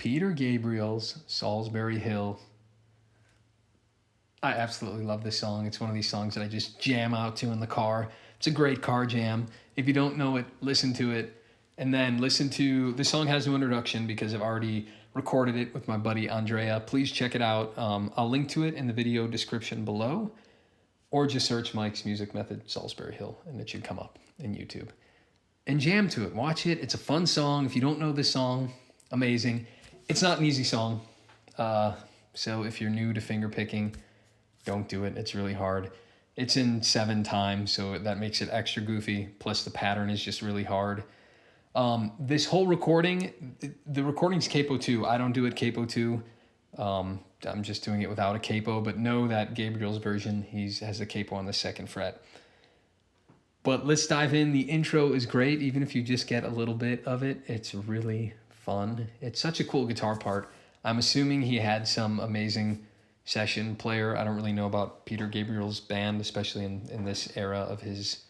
Peter Gabriel's Solsbury Hill. I absolutely love this song. It's one of these songs that I just jam out to in the car. It's a great car jam. If you don't know it, listen to it. And then listen to, the song has no introduction because I've already recorded it with my buddy Andrea. Please check it out. I'll link to it in the video description below, or just search Mike's Music Method Solsbury Hill and it should come up in YouTube. And jam to it, watch it. It's a fun song. If you don't know this song, amazing. It's not an easy song. So if you're new to finger picking, don't do it. It's really hard. It's in 7 times, so that makes it extra goofy. Plus the pattern is just really hard. This whole recording, the recording's capo 2. I don't do it capo 2. I'm just doing it without a capo, but know that Gabriel's version, he has a capo on the 2nd fret. But let's dive in. The intro is great, even if you just get a little bit of it. It's really fun. It's such a cool guitar part. I'm assuming he had some amazing session player. I don't really know about Peter Gabriel's band, especially in this era of his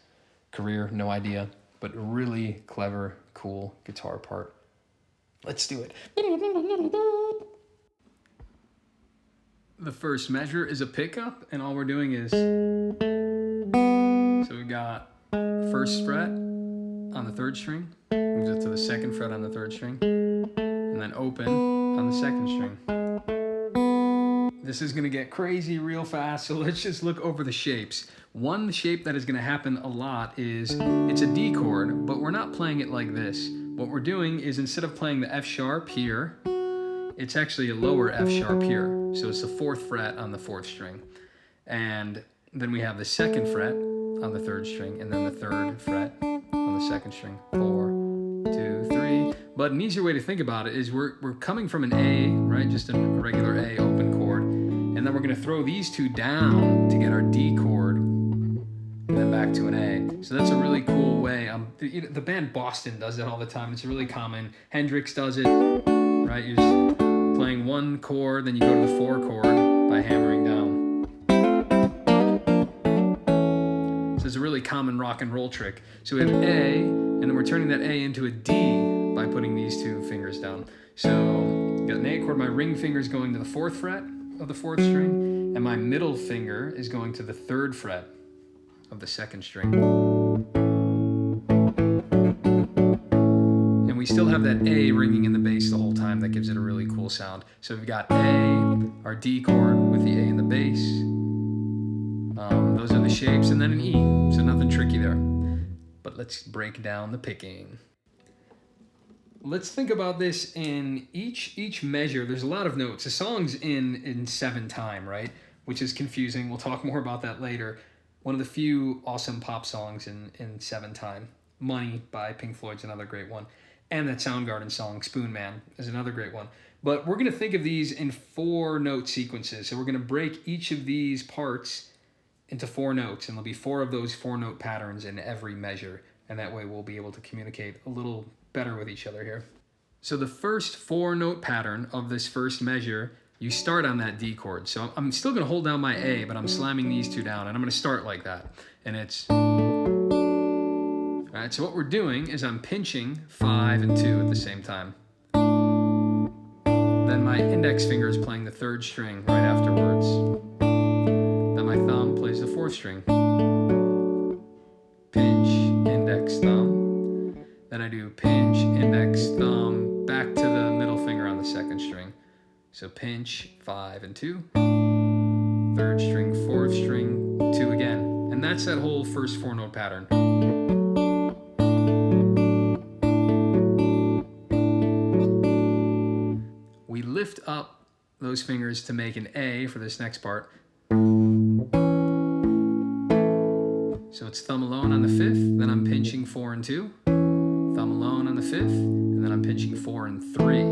career. No idea. But really clever, cool guitar part. Let's do it. The first measure is a pickup, and all we're doing is, so we got 1st fret on the 3rd string, moves it to the 2nd fret on the 3rd string, and then open on the 2nd string. This is gonna get crazy real fast, so let's just look over the shapes. One shape that is gonna happen a lot is, it's a D chord, but we're not playing it like this. What we're doing is, instead of playing the F sharp here, it's actually a lower F sharp here. So it's the 4th fret on the 4th string. And then we have the 2nd fret on the 3rd string, and then the 3rd fret on the 2nd string. 4, 2, 3. But an easier way to think about it is we're coming from an A, right? Just a regular A open chord. And then we're gonna throw these 2 down to get our D chord, and then back to an A. So that's a really cool way. The band Boston does that all the time. It's really common. Hendrix does it, right? You're just playing 1 chord, then you go to the 4 chord by hammering down. So it's a really common rock and roll trick. So we have A, and then we're turning that A into a D by putting these 2 fingers down. So you got an A chord, my ring finger is going to the 4th fret of the 4th string, and my middle finger is going to the 3rd fret of the 2nd string. And we still have that A ringing in the bass the whole time. That gives it a really cool sound. So we've got A, our D chord with the A in the bass. Those are the shapes, and then an E. So nothing tricky there. But let's break down the picking. Let's think about this in each measure. There's a lot of notes. The song's in 7 time, right? Which is confusing. We'll talk more about that later. One of the few awesome pop songs in 7 time. Money by Pink Floyd's another great one. And that Soundgarden song, Spoon Man, is another great one. But we're going to think of these in 4 note sequences. So we're going to break each of these parts into 4 notes, and there'll be 4 of those 4 note patterns in every measure. And that way we'll be able to communicate a little better with each other here. So the first 4 note pattern of this first measure, you start on that D chord. So I'm still going to hold down my A, but I'm slamming these 2 down, and I'm going to start like that. And it's... Alright, so what we're doing is I'm pinching 5 and 2 at the same time. Then my index finger is playing the 3rd string right afterwards. Then my thumb plays the 4th string. Pinch, index, thumb. Then I do pinch, index, thumb, back to the middle finger on the 2nd string. So pinch, 5 and 2. 3rd string, 4th string, 2 again. And that's that whole first 4 note pattern. We lift up those fingers to make an A for this next part. So it's thumb alone on the 5th, then I'm pinching 4 and 2. Thumb alone on the 5th, and then I'm pinching 4 and 3.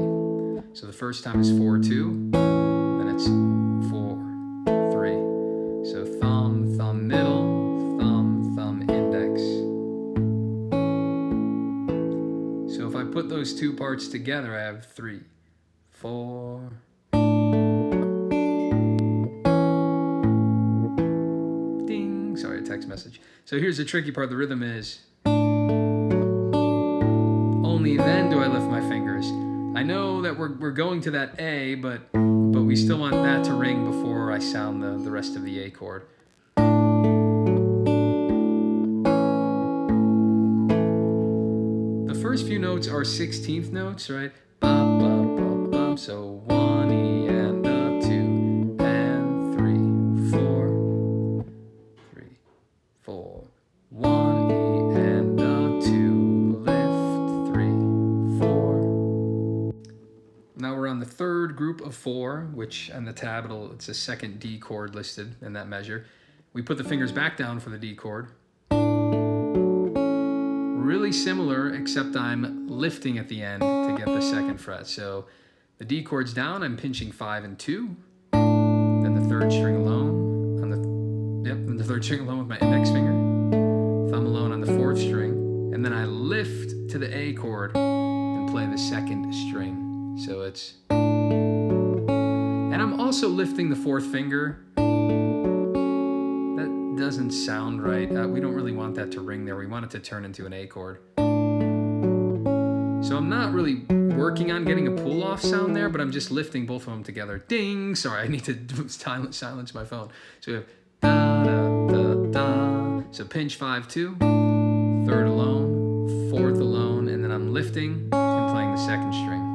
So the first time is 4, 2, then it's 4, 3. So thumb, thumb middle, thumb, thumb index. So if I put those 2 parts together, I have 3, 4. Ding, sorry, a text message. So here's the tricky part, the rhythm is, only then do I lift my fingers. I know that we're going to that A, but we still want that to ring before I sound the rest of the A chord. The first few notes are 16th notes, right? Bum, bum, bum, bum. So 1 E and a 2 and 3, 4, 3, 4. 1 E and a 2, lift 3, 4. Now we're on the third group of 4, which on the tab it's a second D chord listed in that measure. We put the fingers back down for the D chord. Really similar, except I'm lifting at the end to get the second fret. So the D chord's down, I'm pinching 5 and 2. Then the third string alone on then the third string alone with my index finger. Thumb alone on the 4th string. And then I lift to the A chord and play the 2nd string. So it's... And I'm also lifting the 4th finger. Doesn't sound right. We don't really want that to ring there. We want it to turn into an A chord. So I'm not really working on getting a pull-off sound there, but I'm just lifting both of them together. Ding! Sorry, I need to silence my phone. So we have da da da da. So pinch 5 2, 3rd alone, 4th alone, and then I'm lifting and playing the 2nd string.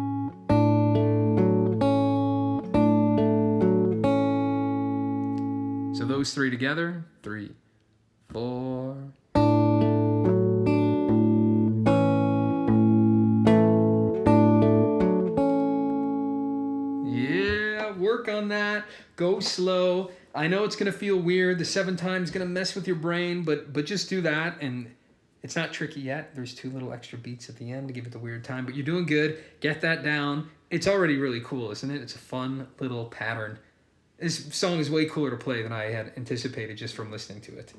So those 3 together, 3, 4. Yeah, work on that. Go slow. I know it's gonna feel weird. The 7 times gonna mess with your brain, but just do that, and it's not tricky yet. There's 2 little extra beats at the end to give it the weird time, but you're doing good. Get that down. It's already really cool, isn't it? It's a fun little pattern. This song is way cooler to play than I had anticipated just from listening to it.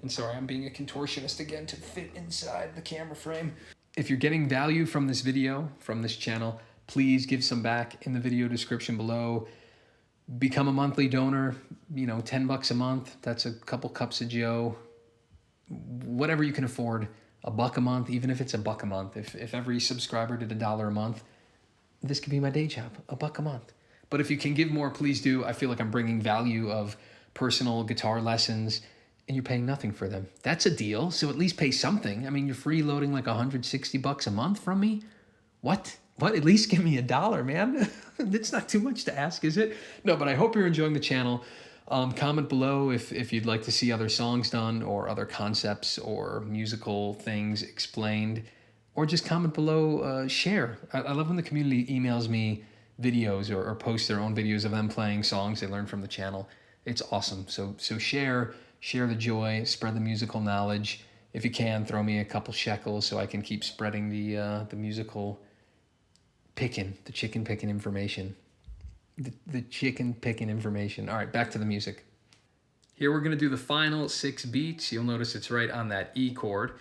And sorry, I'm being a contortionist again to fit inside the camera frame. If you're getting value from this video, from this channel, please give some back in the video description below. Become a monthly donor, you know, $10 a month. That's a couple cups of joe. Whatever you can afford, $1 a month, even if it's $1 a month. If every subscriber did $1 a month, this could be my day job, $1 a month. But if you can give more, please do. I feel like I'm bringing value of personal guitar lessons, and you're paying nothing for them. That's a deal, so at least pay something. I mean, you're freeloading like $160 a month from me? What? At least give me $1, man. It's not too much to ask, is it? No, but I hope you're enjoying the channel. Comment below if you'd like to see other songs done or other concepts or musical things explained. Or just comment below, share. I love when the community emails me videos or post their own videos of them playing songs they learned from the channel. It's awesome. So share the joy, spread the musical knowledge. If you can, throw me a couple shekels so I can keep spreading the musical picking, the chicken picking information. The chicken picking information. All right, back to the music. Here we're gonna do the final 6 beats. You'll notice it's right on that E chord.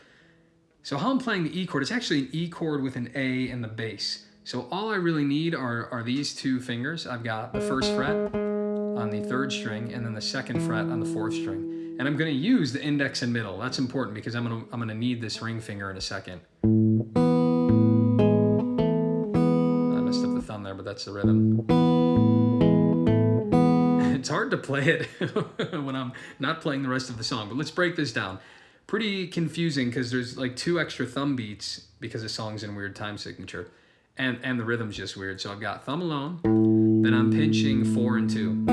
So how I'm playing the E chord, it's actually an E chord with an A in the bass. So all I really need are these 2 fingers. I've got the 1st fret on the 3rd string and then the 2nd fret on the 4th string. And I'm gonna use the index and middle. That's important because I'm gonna need this ring finger in a second. I messed up the thumb there, but that's the rhythm. It's hard to play it when I'm not playing the rest of the song, but let's break this down. Pretty confusing because there's like 2 extra thumb beats because the song's in weird time signature. And the rhythm's just weird. So I've got thumb alone, then I'm pinching 4 and 2.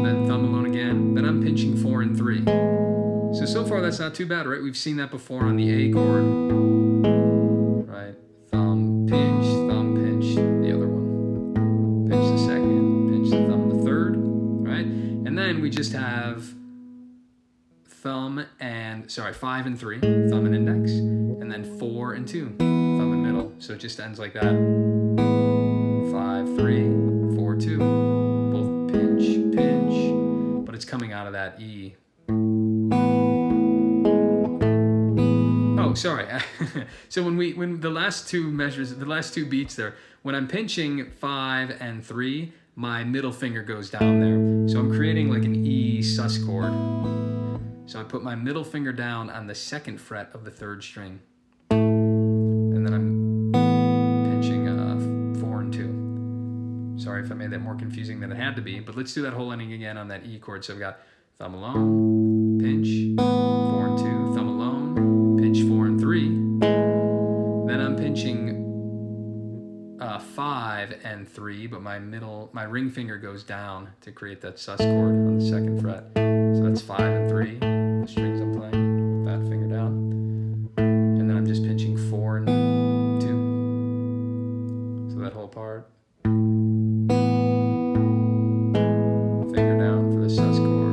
Then thumb alone again, then I'm pinching 4 and 3. So far that's not too bad, right? We've seen that before on the A chord. Right? Thumb, pinch, the other one. Pinch the 2nd, pinch the thumb, the 3rd, right? And then we just have 5 and 3, thumb and index, and then 4 and 2, thumb and middle. So it just ends like that. 5, 3, 4, 2, both pinch, but it's coming out of that E. Oh, sorry. So when the last 2 measures, the last 2 beats there, when I'm pinching 5 and 3, my middle finger goes down there. So I'm creating like an E sus chord. So I put my middle finger down on the 2nd fret of the 3rd string. And then I'm made that more confusing than it had to be. But let's do that whole ending again on that E chord. So we've got thumb alone, pinch, 4 and 2, thumb alone, pinch 4 and 3. Then I'm pinching 5 and 3, but my ring finger goes down to create that sus chord on the 2nd fret. So that's 5 and 3, the strings I'm playing, that finger down. And then I'm just pinching 4 and 2. So that whole part. Finger down for the sus chord.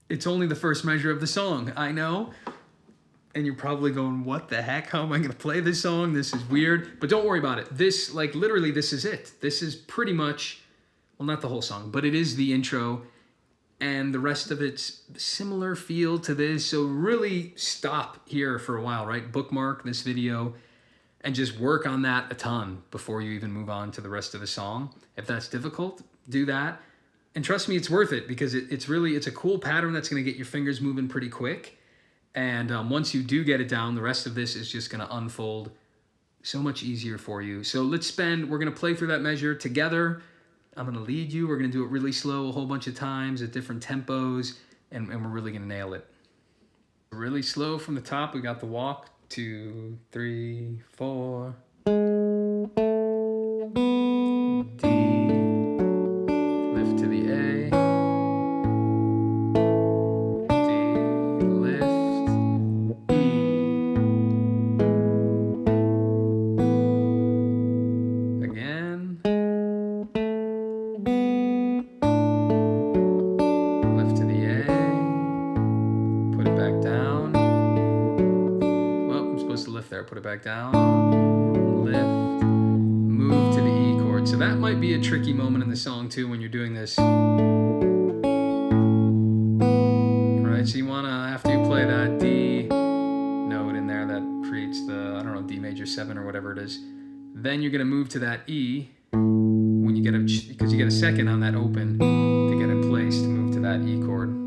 It's only the first measure of the song, I know. And you're probably going, what the heck? How am I going to play this song? This is weird. But don't worry about it. This, like, literally, this is it. This is pretty much, well, not the whole song, but it is the intro. And the rest of it's similar feel to this. So really stop here for a while, right? Bookmark this video and just work on that a ton before you even move on to the rest of the song. If that's difficult, do that. And trust me, it's worth it because it's a cool pattern that's going to get your fingers moving pretty quick. And once you do get it down, the rest of this is just going to unfold so much easier for you. So we're going to play through that measure together. I'm going to lead you. We're going to do it really slow a whole bunch of times at different tempos, and we're really going to nail it. Really slow from the top. We got the walk, 2, 3, 4. D. Lift to the A, D, lift, E, again, lift to the A, put it back down, well, I'm supposed to lift there, put it back down, lift, move to the E chord. So that might be a tricky moment in the song too when you're doing this. Right, so you want to, after you play that D note in there that creates the, I don't know, D major 7 or whatever it is, then you're going to move to that E when you get because you get a second on that open to get in place to move to that E chord.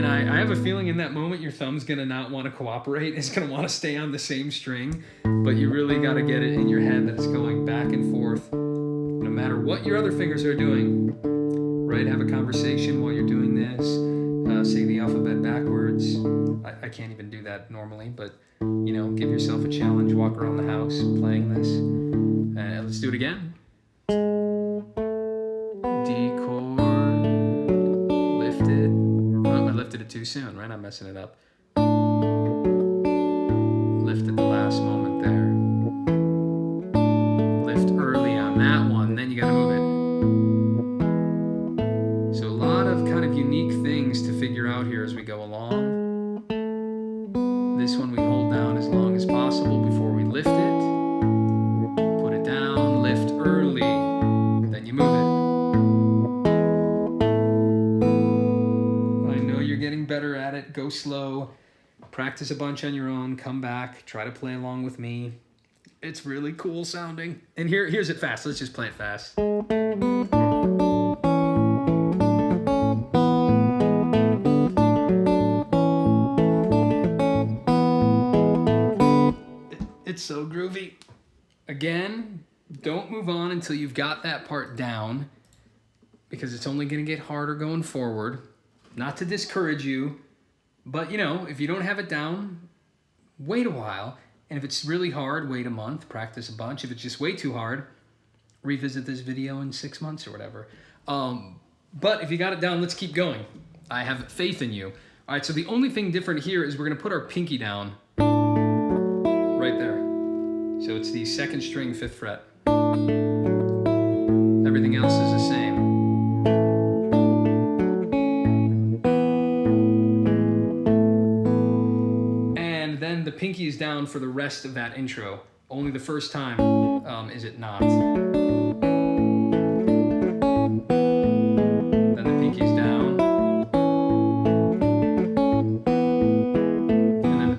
I have a feeling in that moment your thumb's going to not want to cooperate. It's going to want to stay on the same string, but you really got to get it in your head that it's going back and forth no matter what your other fingers are doing, right? Have a conversation while you're doing this. Say the alphabet backwards. I can't even do that normally, but, you know, give yourself a challenge. Walk around the house playing this. Let's do it again. D chord, lift it. Oh, I lifted it too soon, right? I'm messing it up. Lift at the last moment there. Lift early on that one, then you gotta move it. So a lot of kind of unique things to figure out here as we go along. This one we hold down as long as possible before we lift it. Put it down, lift early, then you move it. I know you're getting better at it. Go slow. Practice a bunch on your own. Come back. Try to play along with me. It's really cool sounding. And here's it fast. Let's just play it fast. It's so groovy. Again, don't move on until you've got that part down, because it's only going to get harder going forward. Not to discourage you, but, you know, if you don't have it down, wait a while. And if it's really hard, wait a month, practice a bunch. If it's just way too hard, revisit this video in 6 months or whatever. But if you got it down, let's keep going. I have faith in you. All right, so the only thing different here is we're going to put our pinky down right there. So it's the 2nd string, 5th fret. Everything else is the same. And then the pinky is down for the rest of that intro. Only the first time is it not. Then the pinky's down. And then the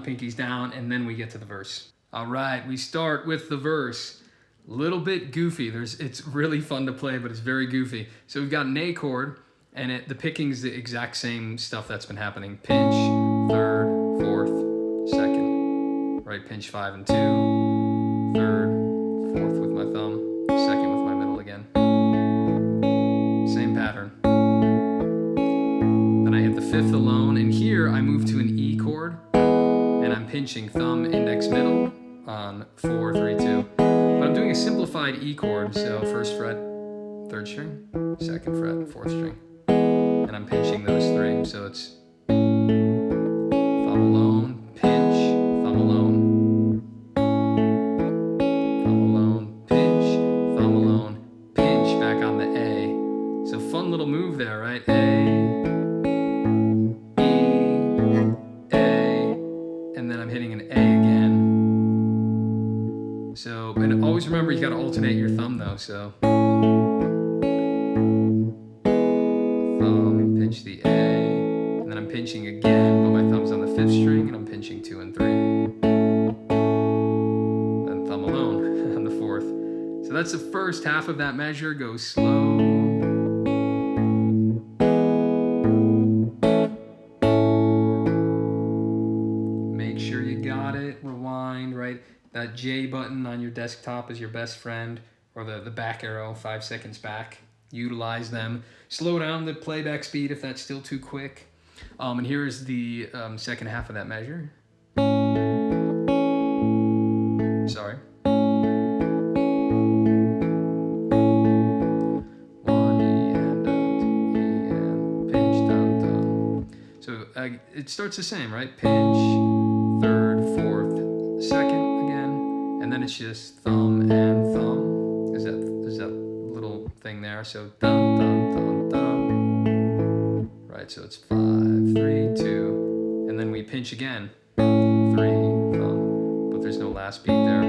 pinky's down, and then we get to the verse. All right, we start with the verse. Little bit goofy. It's really fun to play, but it's very goofy. So we've got an A chord, And the picking's the exact same stuff that's been happening. Pinch, third, fourth, second. Right, pinch 5 and 2, third, fourth with my thumb, second with my middle again. Same pattern. Then I hit the 5th alone, and here I move to an E chord, and I'm pinching thumb, index, middle on 4, 3, 2. But I'm doing a simplified E chord, so 1st fret, 3rd string, 2nd fret, 4th string. And I'm pinching those 3, so it's thumb alone, pinch, thumb alone, thumb alone, pinch, thumb alone, pinch, back on the A. So fun little move there, right? A, E, A, and then I'm hitting an A again. So, and always remember you gotta alternate your thumb though, so. Thumb, pinch the A, and then I'm pinching again, but my thumb's on the 5th string, and I'm pinching 2 and 3. Then thumb alone on the 4th. So that's the first half of that measure. Go slow. Make sure you got it. Rewind, right? That J button on your desktop is your best friend, or the back arrow, 5 seconds back. Utilize them. Slow down the playback speed if that's still too quick. And here is the second half of that measure. Sorry. 1 E and E and pinch, dun, dun. So it starts the same, right? Pinch, 3rd, 4th, 2nd again, and then it's just thumb and thumb. Is that little thing there? So dun dun dun dun. Right, so it's 5, 3, 2, and then we pinch again. 3 thumb, but there's no last beat there.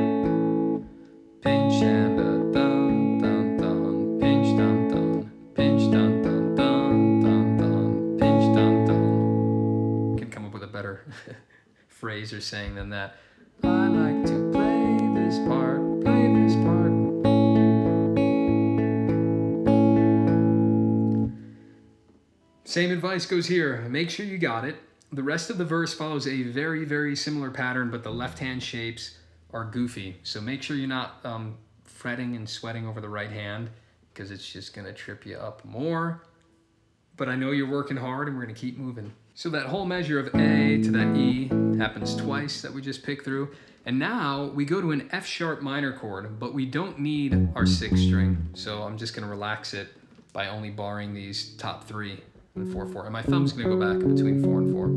Pinch and dun dun dun. Pinch dun dun. Pinch dun dun dun dun dun. Pinch dun dun. Can come up with a better phrase or saying than that. I like to play this part. Play this part. Same advice goes here. Make sure you got it. The rest of the verse follows a very, very similar pattern, but the left-hand shapes are goofy. So make sure you're not fretting and sweating over the right hand, because it's just going to trip you up more. But I know you're working hard, and we're going to keep moving. So that whole measure of A to that E happens twice that we just picked through. And now we go to an F sharp minor chord, but we don't need our 6th string. So I'm just going to relax it by only barring these top 3. And 4, 4, and my thumb's gonna go back between 4 and 4.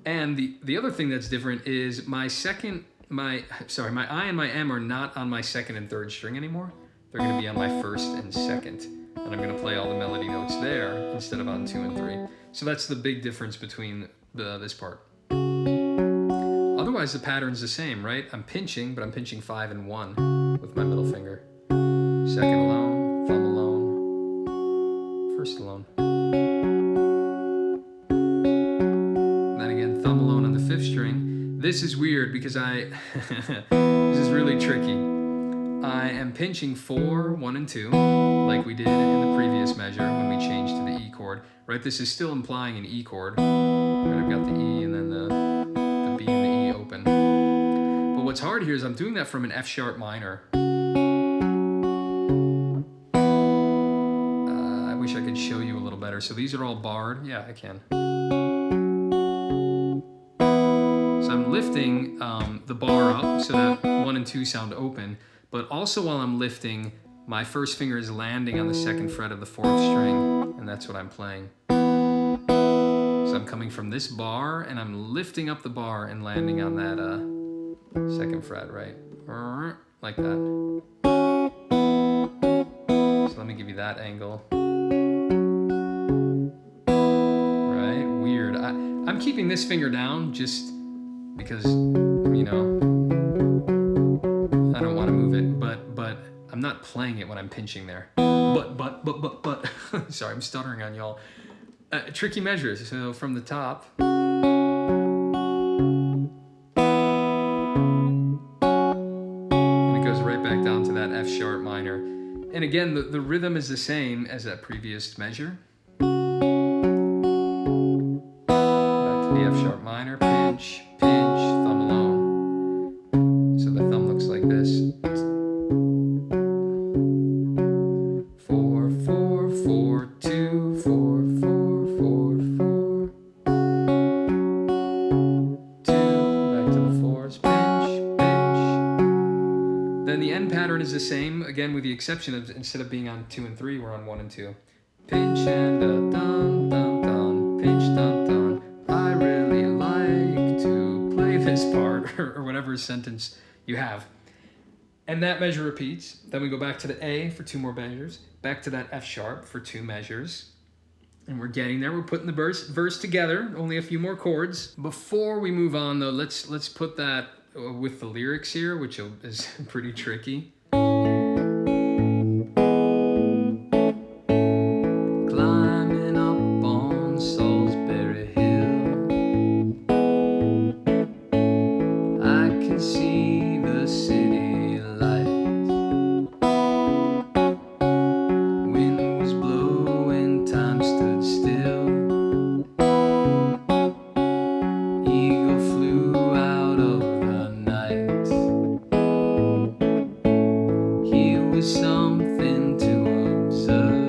And the other thing that's different is my I and my M are not on my 2nd and 3rd string anymore. They're gonna be on my 1st and 2nd, and I'm gonna play all the melody notes there instead of on 2 and 3. So that's the big difference between this part. Otherwise, the pattern's the same, right? I'm pinching, but I'm pinching 5 and 1 with my middle finger. 2nd alone, thumb alone, 1st alone. This is weird because this is really tricky. I am pinching 4, 1, and 2, like we did in the previous measure when we changed to the E chord, right? This is still implying an E chord. Right, I've got the E and then the B and the E open. But what's hard here is I'm doing that from an F sharp minor. I wish I could show you a little better. So these are all barred. Yeah, I can. So I'm lifting the bar up so that 1 and 2 sound open, but also while I'm lifting, my 1st finger is landing on the 2nd fret of the 4th string, and that's what I'm playing. So I'm coming from this bar, and I'm lifting up the bar and landing on that 2nd fret, right? Like that. So let me give you that angle. Right? Weird. I'm keeping this finger down just because, you know, I don't want to move it, but I'm not playing it when I'm pinching there. But. Sorry, I'm stuttering on y'all. Tricky measures. So from the top. And it goes right back down to that F sharp minor. And again, the rhythm is the same as that previous measure. F sharp minor, pinch, pinch, thumb alone. So the thumb looks like this. 4, 4, 4, 2, 4, 4, 4, 4, 2, back to the fours, pinch, pinch. Then the end pattern is the same, again with the exception of instead of being on 2 and 3, we're on 1 and 2. Pinch and a dun, dun, dun, pinch, dun, dun. I really like to play this part, or whatever sentence you have. And that measure repeats. Then we go back to the A for 2 more measures, back to that F sharp for 2 measures. And we're getting there. We're putting the verse together, only a few more chords. Before we move on though, let's put that with the lyrics here, which is pretty tricky. Climbing up on Solsbury Hill, I can see the city lights. Wind was blowing, time stood still. Eagle flew out of the night. Here was something to observe.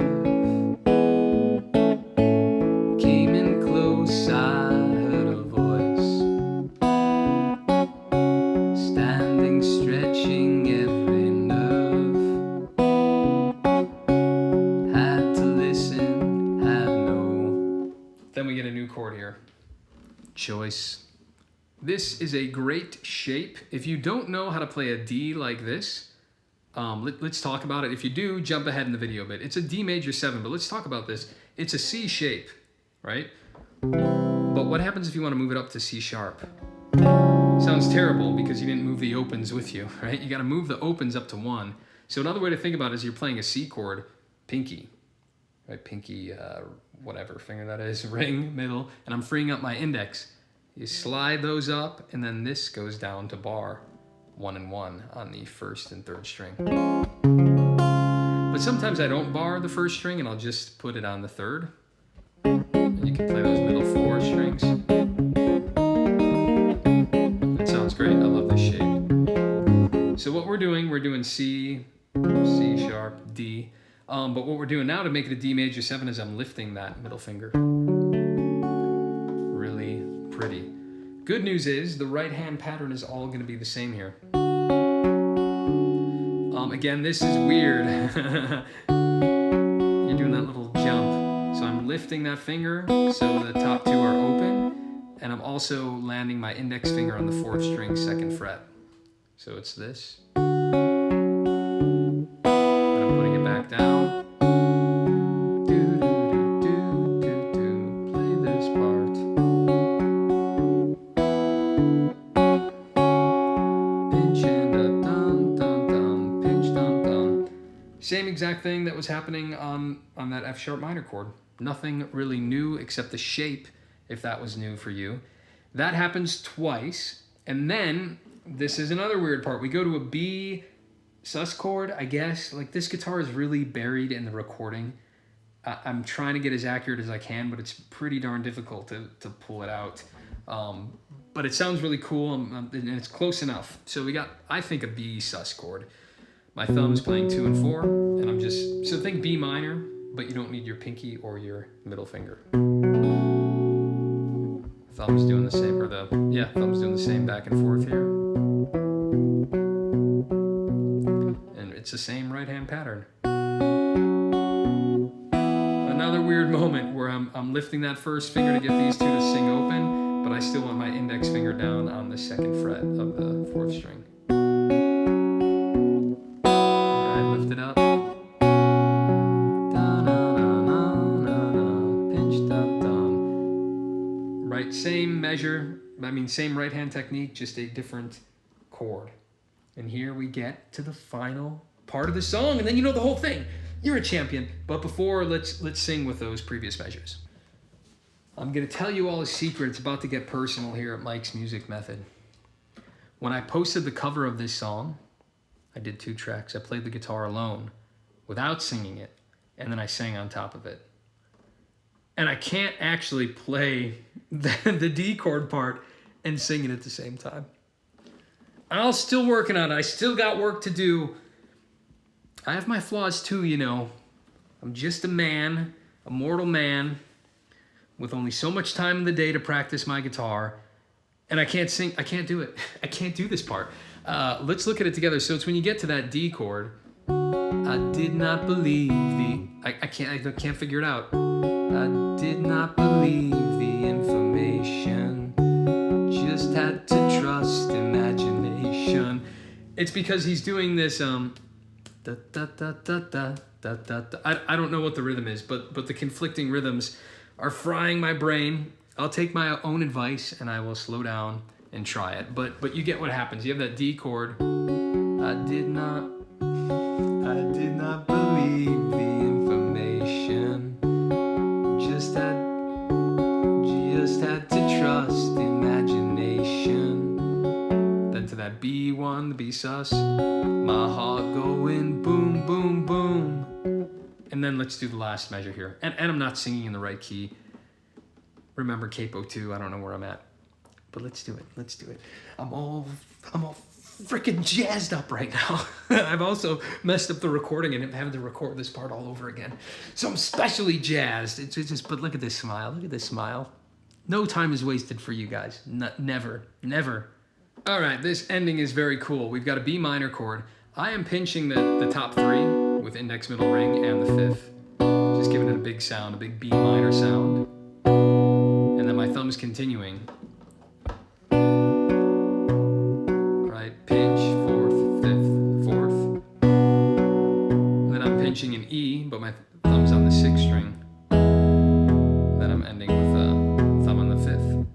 Came in close, I heard a voice, standing, stretching every nerve. Had to listen, had no. Then we get a new chord here. Choice. This is a great shape. If you don't know how to play a D like this, let's talk about it. If you do, jump ahead in the video a bit. It's a D major 7, but let's talk about this. It's a C shape, right? But what happens if you want to move it up to C sharp? Sounds terrible because you didn't move the opens with you, right? You got to move the opens up to 1. So another way to think about it is you're playing a C chord, pinky, right? Pinky, whatever finger that is, ring, middle, and I'm freeing up my index. You slide those up, and then this goes down to bar 1 and 1 on the 1st and 3rd string. But sometimes I don't bar the 1st string, and I'll just put it on the 3rd. And you can play those middle 4 strings. That sounds great. I love this shape. So what we're doing C, C sharp, D. But what we're doing now to make it a D major 7 is I'm lifting that middle finger. Really pretty. Good news is the right hand pattern is all going to be the same here. Again, this is weird. You're doing that little jump. So I'm lifting that finger so the top 2 are open, and I'm also landing my index finger on the 4th string, 2nd fret. So it's this. And I'm putting it back down. Play this part. Pinch and a dum dum dum, pinch dum dum. Same exact thing that was happening on that F sharp minor chord. Nothing really new except the shape, if that was new for you. That happens twice, and then this is another weird part. We go to a B sus chord, I guess. Like, this guitar is really buried in the recording. I'm trying to get as accurate as I can, but it's pretty darn difficult to pull it out. But it sounds really cool, and it's close enough. So we got, I think, a B sus chord. My thumb's playing 2 and 4, and I'm just, so think B minor, but you don't need your pinky or your middle finger. Thumb's doing the same, or thumb's doing the same back and forth here. And it's the same right hand pattern. Another weird moment where I'm lifting that 1st finger to get these 2 to sing open, but I still want my index finger down on the 2nd fret of the 4th string. Alright, lift it up. Right, same measure, same right hand technique, just a different chord. And here we get to the final part of the song, and then you know the whole thing. You're a champion. But before, let's sing with those previous measures. I'm gonna tell you all a secret. It's about to get personal here at Mike's Music Method. When I posted the cover of this song, I did 2 tracks. I played the guitar alone, without singing it, and then I sang on top of it. and I can't actually play the D chord part and sing it at the same time. I'm still working on it. I still got work to do. I have my flaws too, you know. I'm just a man, a mortal man, with only so much time in the day to practice my guitar. And I can't sing, I can't do it. I can't do this part. Let's look at it together. So it's when you get to that D chord. I did not believe I can't figure it out. I did not believe the information. Just had to trust imagination. It's because he's doing this da da da da da da da. I don't know what the rhythm is, but the conflicting rhythms are frying my brain. I'll take my own advice and I will slow down and try it. But you get what happens. You have that D chord. I did not believe the information. Just had to trust imagination. Then to that B1, the B sus. My heart going boom, boom, boom. And then let's do the last measure here. And I'm not singing in the right key. Remember capo 2, I don't know where I'm at. But let's do it, let's do it. I'm all freaking jazzed up right now. I've also messed up the recording and I'm having to record this part all over again. So I'm especially jazzed. It's just, but look at this smile, look at this smile. No time is wasted for you guys, never, never. All right, this ending is very cool. We've got a B minor chord. I am pinching the top 3 with index, middle, ring, and the 5th. Just giving it a big sound, a big B minor sound. And then my thumb's continuing. Right, pinch, 4th, 5th, 4th. And then I'm pinching an E, but my thumb's on the 6th string. Then I'm ending with a thumb on the 5th.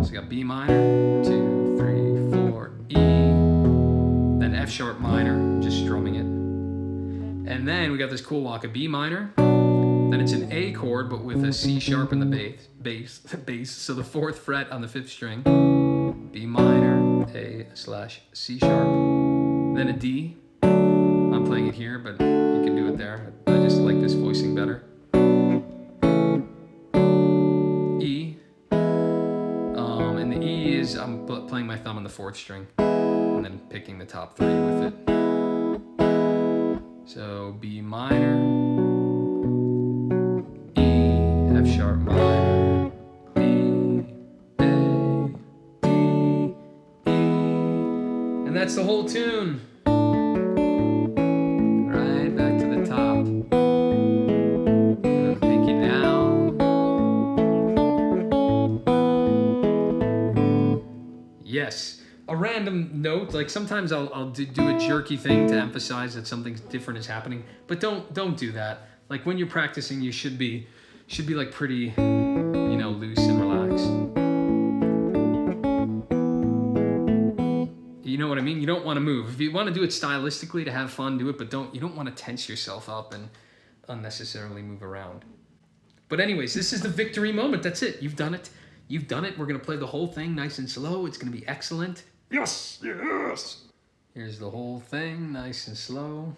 So I got B minor, 2, 3, 4, E. Then F sharp minor, just strumming it. And then we got this cool walk, a B minor. Then it's an A chord, but with a C sharp in the bass. So the 4th fret on the 5th string, B minor, A/C sharp. Then a D. I'm playing it here, but you can do it there. I just like this voicing better. E. And the E is I'm playing my thumb on the 4th string, and then picking the top 3 with it. So B minor, F sharp minor, B, A, D, E, and that's the whole tune. Right back to the top. And pinky down. Yes. A random note, like sometimes I'll do a jerky thing to emphasize that something different is happening, but don't do that. Like when you're practicing, you should be like pretty, you know, loose and relaxed. You know what I mean? You don't want to move. If you want to do it stylistically to have fun, do it, but you don't want to tense yourself up and unnecessarily move around. But anyways, this is the victory moment. That's it. You've done it. You've done it. We're going to play the whole thing nice and slow. It's going to be excellent. Yes, yes. Here's the whole thing, nice and slow.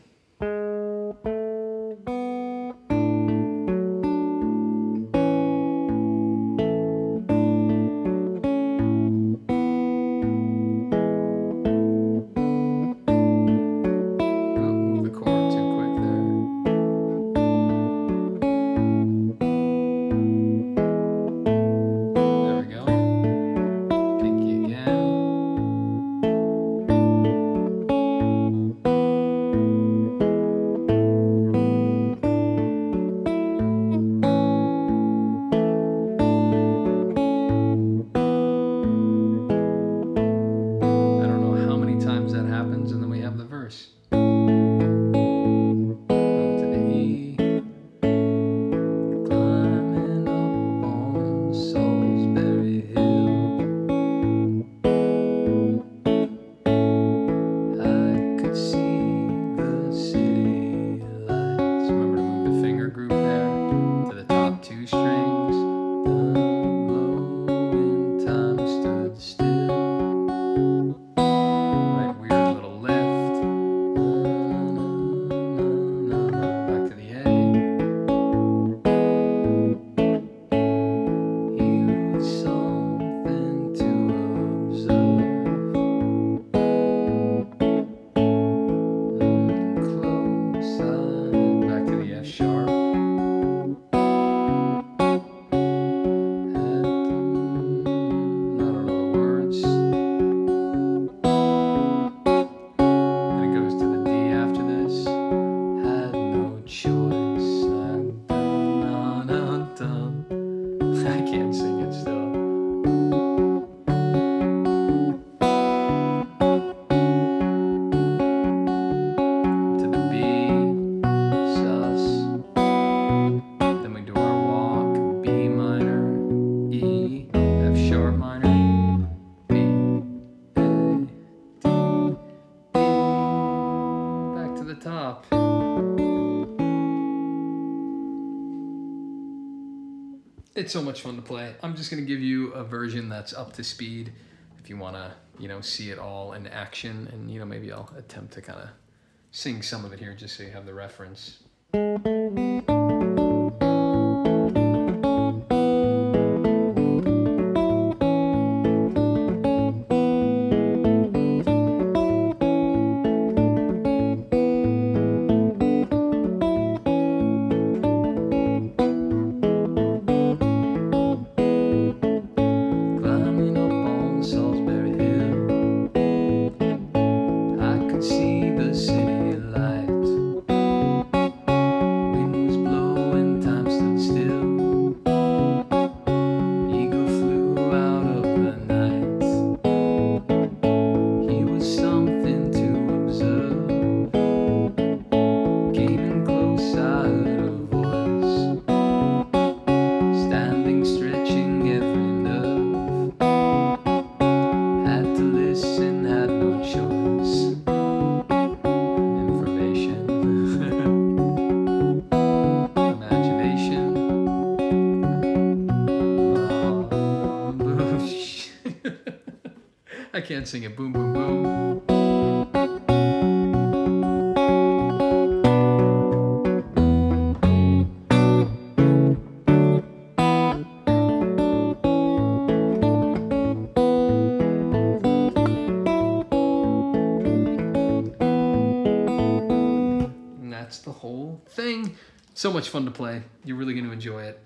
F sharp. Top. It's so much fun to play. I'm just going to give you a version that's up to speed if you want to, see it all in action, and, maybe I'll attempt to kind of sing some of it here just so you have the reference. Solsbury Hill, I could see the city light. Wind was blowing, time stood still. Eagle flew out of the night. He was something to observe. Came in close, I heard a voice, standing, stretching every nerve. Listen, had no choice. Information. Imagination. Boom. I can't sing it. Boom, boom, boom. That's the whole thing. So much fun to play. You're really going to enjoy it.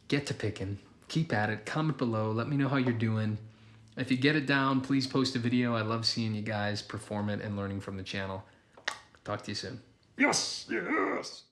Get to picking. Keep at it. Comment below. Let me know how you're doing. If you get it down, please post a video. I love seeing you guys perform it and learning from the channel. Talk to you soon. Yes, yes.